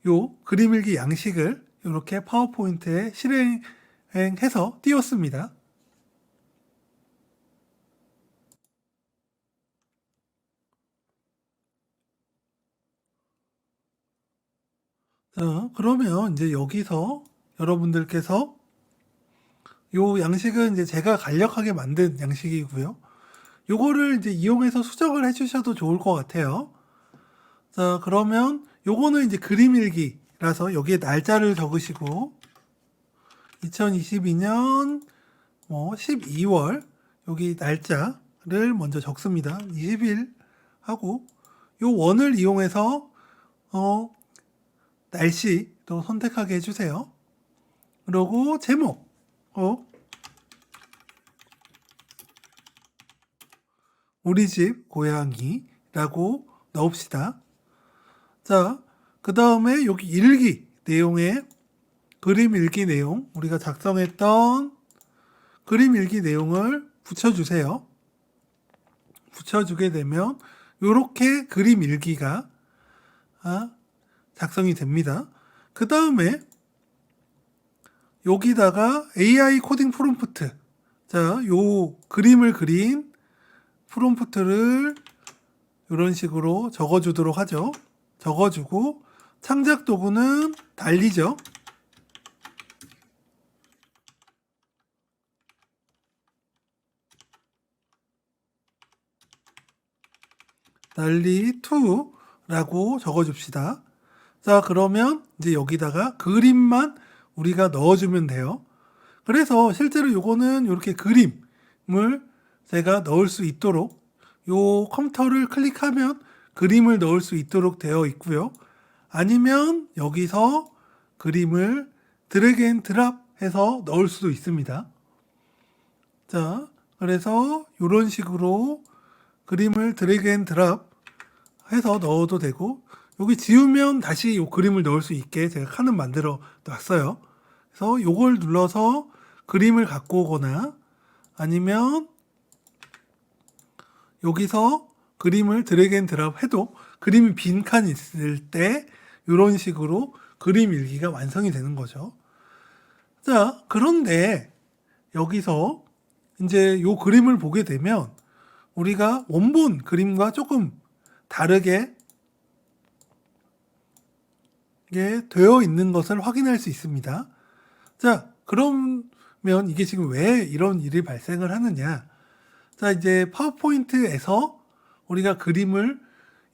요 그림 일기 양식을 이렇게 파워포인트에 실행해서 띄웠습니다. 자, 그러면 이제 여기서 여러분들께서 요 양식은 이제 제가 간략하게 만든 양식이고요. 요거를 이제 이용해서 수정을 해주셔도 좋을 것 같아요. 자, 그러면 요거는 이제 그림 일기라서 여기에 날짜를 적으시고 2022년 12월 여기 날짜를 먼저 적습니다. 20일 하고 요 원을 이용해서 날씨도 선택하게 해주세요. 그리고 제목 우리 집 고양이라고 넣읍시다. 자, 그 다음에 여기 일기 내용에 그림 일기 내용, 우리가 작성했던 그림 일기 내용을 붙여주세요. 붙여주게 되면 이렇게 그림 일기가 작성이 됩니다. 그 다음에 여기다가 AI 코딩 프롬프트, 자, 요 그림을 그린 프롬프트를 이런 식으로 적어주도록 하죠. 적어주고 창작 도구는 달리죠. 달리2라고 적어줍시다. 자, 그러면 이제 여기다가 그림만 우리가 넣어주면 돼요. 그래서 실제로 요거는 이렇게 그림을 제가 넣을 수 있도록 요 컴퓨터를 클릭하면 그림을 넣을 수 있도록 되어 있고요. 아니면 여기서 그림을 드래그 앤 드랍 해서 넣을 수도 있습니다. 자, 그래서 이런 식으로 그림을 드래그 앤 드랍 해서 넣어도 되고, 여기 지우면 다시 이 그림을 넣을 수 있게 제가 칸을 만들어 놨어요. 그래서 이걸 눌러서 그림을 갖고 오거나 아니면 여기서 그림을 드래그 앤 드랍 해도 그림이 빈 칸이 있을 때 이런 식으로 그림 일기가 완성이 되는 거죠. 자, 그런데 여기서 이제 이 그림을 보게 되면 우리가 원본 그림과 조금 다르게 되어 있는 것을 확인할 수 있습니다. 자, 그러면 이게 지금 왜 이런 일이 발생을 하느냐? 자, 이제 파워포인트에서 우리가 그림을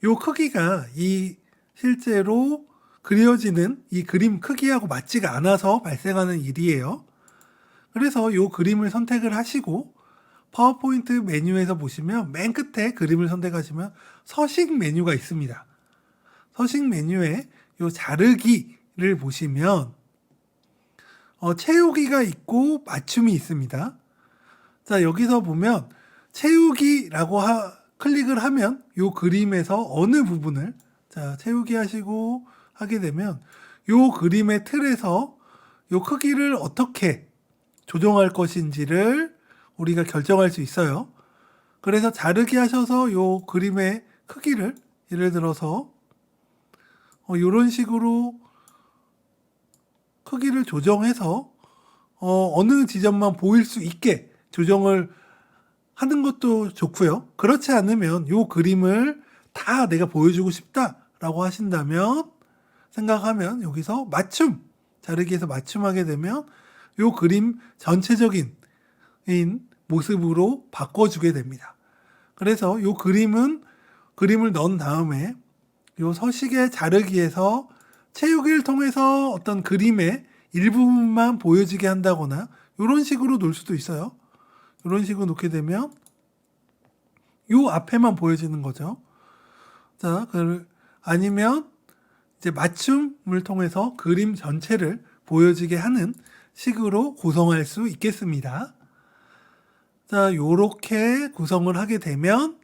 요 크기가 이 실제로 그려지는 이 그림 크기하고 맞지가 않아서 발생하는 일이에요. 그래서 요 그림을 선택을 하시고 파워포인트 메뉴에서 보시면 맨 끝에 그림을 선택하시면 서식 메뉴가 있습니다. 서식 메뉴에 요 자르기를 보시면 채우기가 있고 맞춤이 있습니다. 자, 여기서 보면 채우기라고 클릭을 하면 요 그림에서 어느 부분을 채우기 하시고 하게 되면 요 그림의 틀에서 요 크기를 어떻게 조정할 것인지를 우리가 결정할 수 있어요. 그래서 자르기 하셔서 요 그림의 크기를 예를 들어서 이런 식으로 크기를 조정해서 어느 지점만 보일 수 있게 조정을 하는 것도 좋고요. 그렇지 않으면 요 그림을 다 내가 보여주고 싶다라고 하신다면 생각하면 여기서 맞춤, 자르기에서 맞춤하게 되면 요 그림 전체적인 모습으로 바꿔주게 됩니다. 그래서 요 그림을 넣은 다음에 요 서식의 자르기에서 채우기를 통해서 어떤 그림의 일부분만 보여지게 한다거나 이런 식으로 놓을 수도 있어요. 이런 식으로 놓게 되면 요 앞에만 보여지는 거죠. 자, 아니면 이제 맞춤을 통해서 그림 전체를 보여지게 하는 식으로 구성할 수 있겠습니다. 자, 요렇게 구성을 하게 되면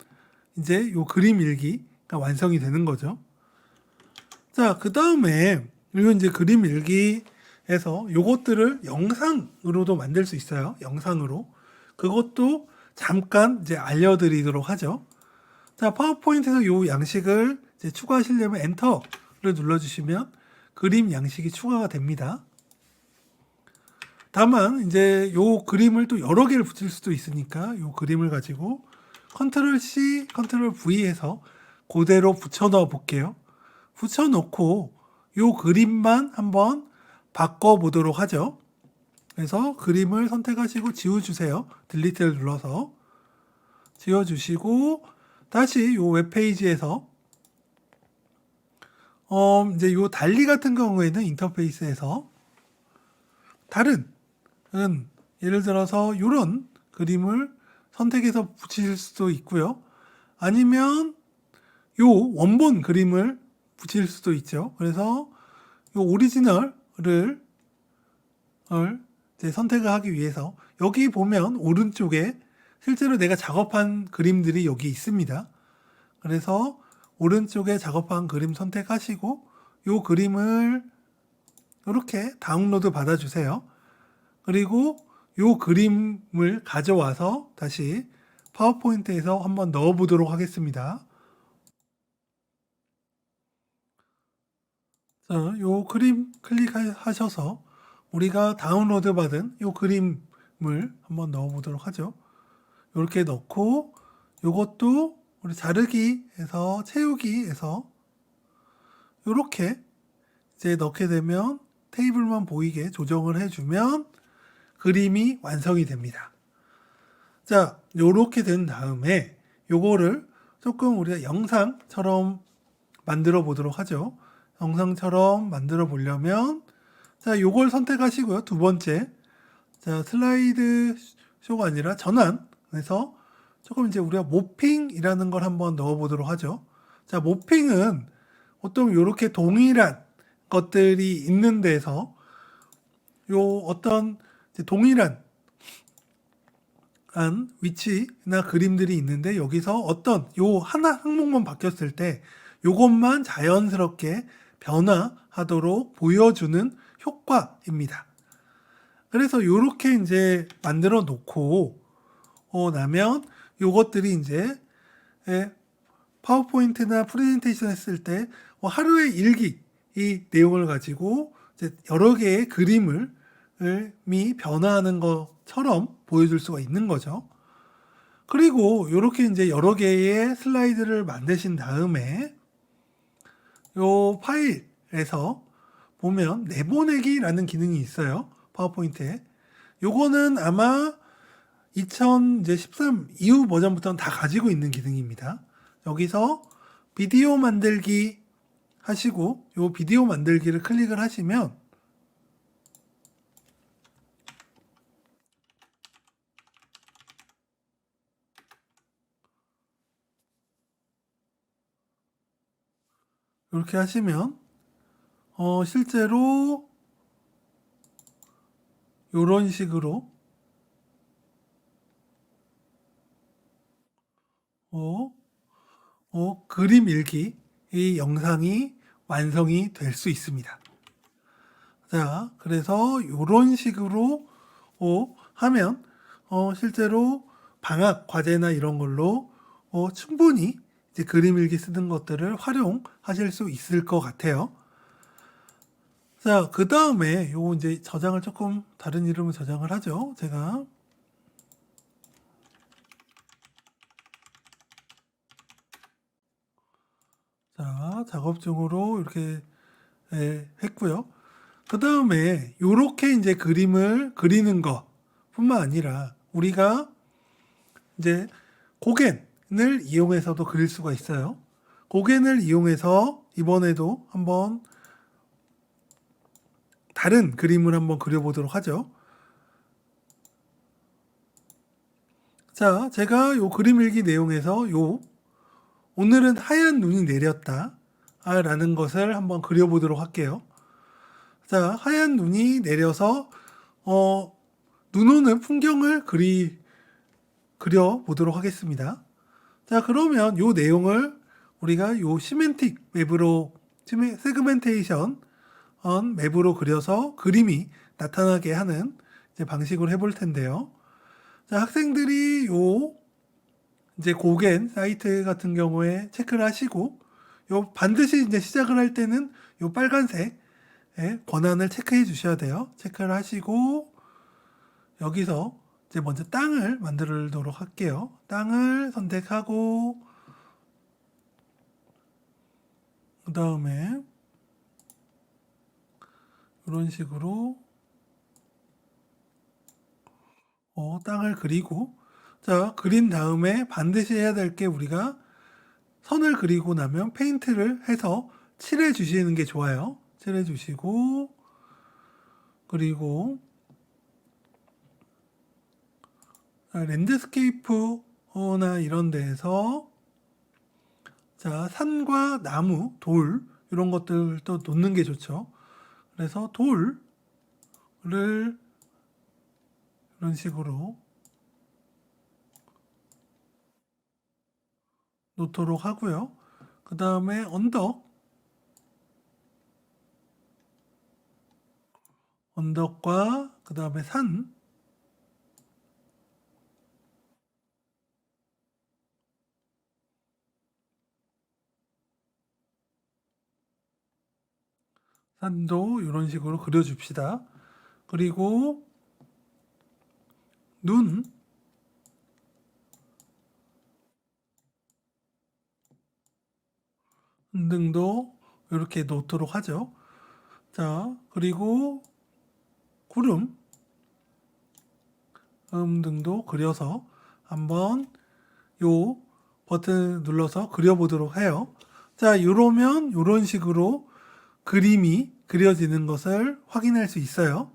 이제 요 그림 일기가 완성이 되는 거죠. 자, 그 다음에 요 이제 그림 일기에서 요것들을 영상으로도 만들 수 있어요. 영상으로. 그것도 잠깐 이제 알려드리도록 하죠. 자, 파워포인트에서 요 양식을 이제 추가하시려면 엔터를 눌러주시면 그림 양식이 추가가 됩니다. 다만 이제 요 그림을 또 여러 개를 붙일 수도 있으니까 요 그림을 가지고 컨트롤 C, 컨트롤 V 해서 그대로 붙여 넣어 볼게요. 붙여 놓고 요 그림만 한번 바꿔 보도록 하죠. 그래서 그림을 선택하시고 지워 주세요. 딜리트를 눌러서 지워 주시고 다시 요 웹페이지에서 이제 요 달리 같은 경우에는 인터페이스에서 다른 예를 들어서 이런 그림을 선택해서 붙일 수도 있고요. 아니면 요 원본 그림을 붙일 수도 있죠. 그래서 요 오리지널을 이제 선택을 하기 위해서 여기 보면 오른쪽에 실제로 내가 작업한 그림들이 여기 있습니다. 그래서 오른쪽에 작업한 그림 선택하시고 요 그림을 이렇게 다운로드 받아주세요. 그리고 요 그림을 가져와서 다시 파워포인트에서 한번 넣어 보도록 하겠습니다. 자, 요 그림 클릭하셔서 우리가 다운로드 받은 요 그림을 한번 넣어 보도록 하죠. 이렇게 넣고 요것도 우리 자르기에서 채우기에서 이렇게 이제 넣게 되면 테이블만 보이게 조정을 해주면 그림이 완성이 됩니다. 자, 요렇게 된 다음에 요거를 조금 우리가 영상처럼 만들어 보도록 하죠. 영상처럼 만들어 보려면 자, 요걸 선택하시고요. 두 번째. 자, 슬라이드 쇼가 아니라 전환해서 조금 이제 우리가 모핑이라는 걸 한번 넣어 보도록 하죠. 자, 모핑은 보통 요렇게 동일한 것들이 있는 데서 요 어떤 동일한 위치나 그림들이 있는데 여기서 어떤 요 하나 항목만 바뀌었을 때 요것만 자연스럽게 변화하도록 보여주는 효과입니다. 그래서 요렇게 이제 만들어 놓고 나면 요것들이 이제 파워포인트나 프레젠테이션 했을 때 하루의 일기 이 내용을 가지고 이제 여러 개의 그림을 변화하는 것처럼 보여줄 수가 있는 거죠. 그리고 이렇게 이제 여러 개의 슬라이드를 만드신 다음에 요 파일에서 보면 내보내기라는 기능이 있어요. 파워포인트에. 요거는 아마 2013 이후 버전부터는 다 가지고 있는 기능입니다. 여기서 비디오 만들기 하시고 요 비디오 만들기를 클릭을 하시면 이렇게 하시면 실제로 이런 식으로 그림 일기 이 영상이 완성이 될 수 있습니다. 자, 그래서 이런 식으로 하면 실제로 방학 과제나 이런 걸로 충분히 이제 그림 일기 쓰는 것들을 활용하실 수 있을 것 같아요. 자, 그 다음에 요거 이제 저장을 조금 다른 이름으로 저장을 하죠. 제가 자, 작업 중으로 이렇게 했고요. 그 다음에 요렇게 이제 그림을 그리는 것 뿐만 아니라 우리가 이제 고겐을 이용해서도 그릴 수가 있어요. 고겐을 이용해서 이번에도 한번 다른 그림을 한번 그려보도록 하죠. 자, 제가 요 그림 일기 내용에서 오늘은 하얀 눈이 내렸다 라는 것을 한번 그려보도록 할게요. 자, 하얀 눈이 내려서 눈 오는 풍경을 그려보도록 하겠습니다. 자, 그러면 요 내용을 우리가 요 시멘틱 맵으로 세그멘테이션 맵으로 그려서 그림이 나타나게 하는 이제 방식으로 해볼 텐데요. 자, 학생들이 이제 고겐 사이트 같은 경우에 체크를 하시고 반드시 이제 시작을 할 때는 요 빨간색 권한을 체크해 주셔야 돼요. 체크를 하시고 여기서 이제 먼저 땅을 만들도록 할게요. 땅을 선택하고 그 다음에 이런 식으로 땅을 그리고, 자, 그린 다음에 반드시 해야 될 게 우리가 선을 그리고 나면 페인트를 해서 칠해 주시는 게 좋아요. 칠해 주시고, 그리고 랜드스케이프나 이런 데에서 자, 산과 나무, 돌 이런 것들도 놓는 게 좋죠. 그래서 돌을 이런 식으로 놓도록 하고요. 그 다음에 언덕과 그 다음에 산도 이런 식으로 그려줍시다. 그리고 눈 등도 이렇게 놓도록 하죠. 자, 그리고 구름 등도 그려서 한번 요 버튼 눌러서 그려보도록 해요. 자, 이러면 이런 식으로 그림이 그려지는 것을 확인할 수 있어요.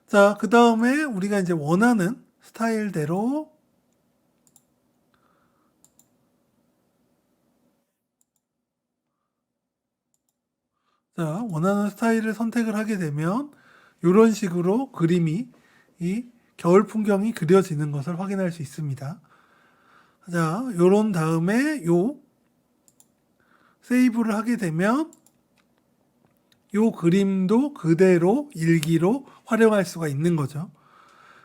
자, 그 다음에 우리가 이제 원하는 스타일대로 자, 원하는 스타일을 선택을 하게 되면 이런 식으로 그림이 이 겨울 풍경이 그려지는 것을 확인할 수 있습니다. 자, 요런 다음에 요 세이브를 하게 되면 요 그림도 그대로 일기로 활용할 수가 있는 거죠.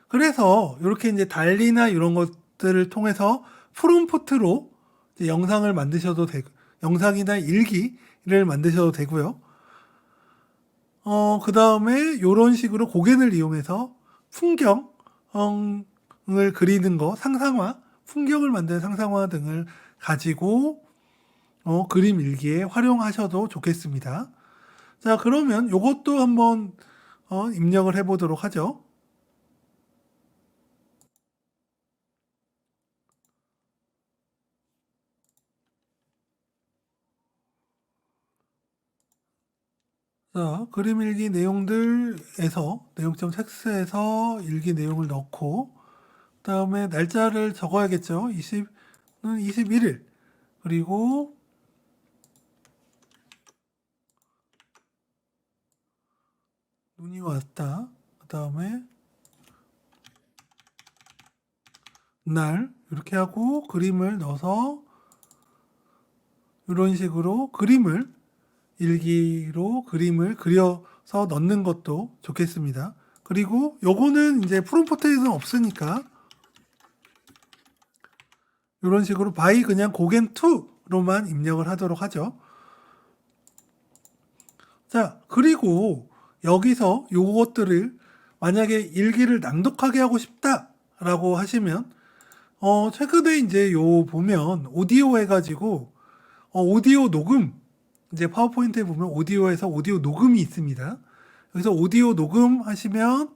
그래서 이렇게 이제 달리나 이런 것들을 통해서 프롬프트로 영상을 만드셔도 되고, 영상이나 일기를 만드셔도 되고요. 그 다음에 이런 식으로 고개를 이용해서 풍경을 그리는 거, 상상화, 풍경을 만드는 상상화 등을 가지고 그림 일기에 활용하셔도 좋겠습니다. 자, 그러면 이것도 한번 입력을 해보도록 하죠. 자, 그림 일기 내용들에서 내용점 텍스트에서 일기 내용을 넣고 그다음에 날짜를 적어야겠죠. 20는 21일. 그리고 눈이 왔다. 그다음에 날 이렇게 하고 그림을 넣어서 이런 식으로 일기로 그림을 그려서 넣는 것도 좋겠습니다. 그리고 요거는 이제 프롬프트에는 없으니까 이런 식으로 by 그냥 고겐2로만 입력을 하도록 하죠. 자, 그리고 여기서 요것들을 만약에 일기를 낭독하게 하고 싶다라고 하시면 최근에 이제 요 보면 오디오 해가지고 오디오 녹음 이제 파워포인트에 보면 오디오에서 오디오 녹음이 있습니다. 여기서 오디오 녹음 하시면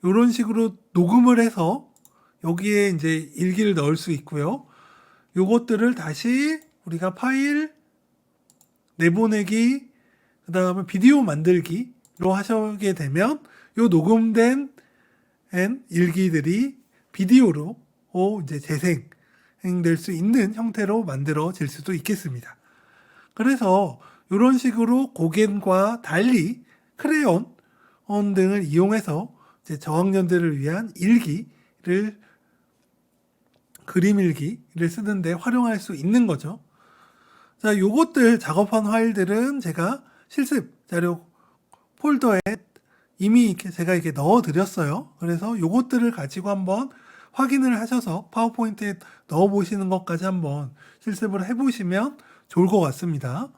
이런 식으로 녹음을 해서 여기에 이제 일기를 넣을 수 있고요. 요것들을 다시 우리가 파일 내보내기 그 다음에 비디오 만들기로 하시게 되면 요 녹음된 일기들이 비디오로 이제 재생될 수 있는 형태로 만들어질 수도 있겠습니다. 그래서 이런 식으로 고겐과 달리 크레용 등을 이용해서 이제 저학년들을 위한 그림 일기를 쓰는데 활용할 수 있는 거죠. 자, 요것들 작업한 파일들은 제가 실습 자료 폴더에 이미 제가 이렇게 넣어 드렸어요. 그래서 요것들을 가지고 한번 확인을 하셔서 파워포인트에 넣어 보시는 것까지 한번 실습을 해 보시면 좋을 것 같습니다.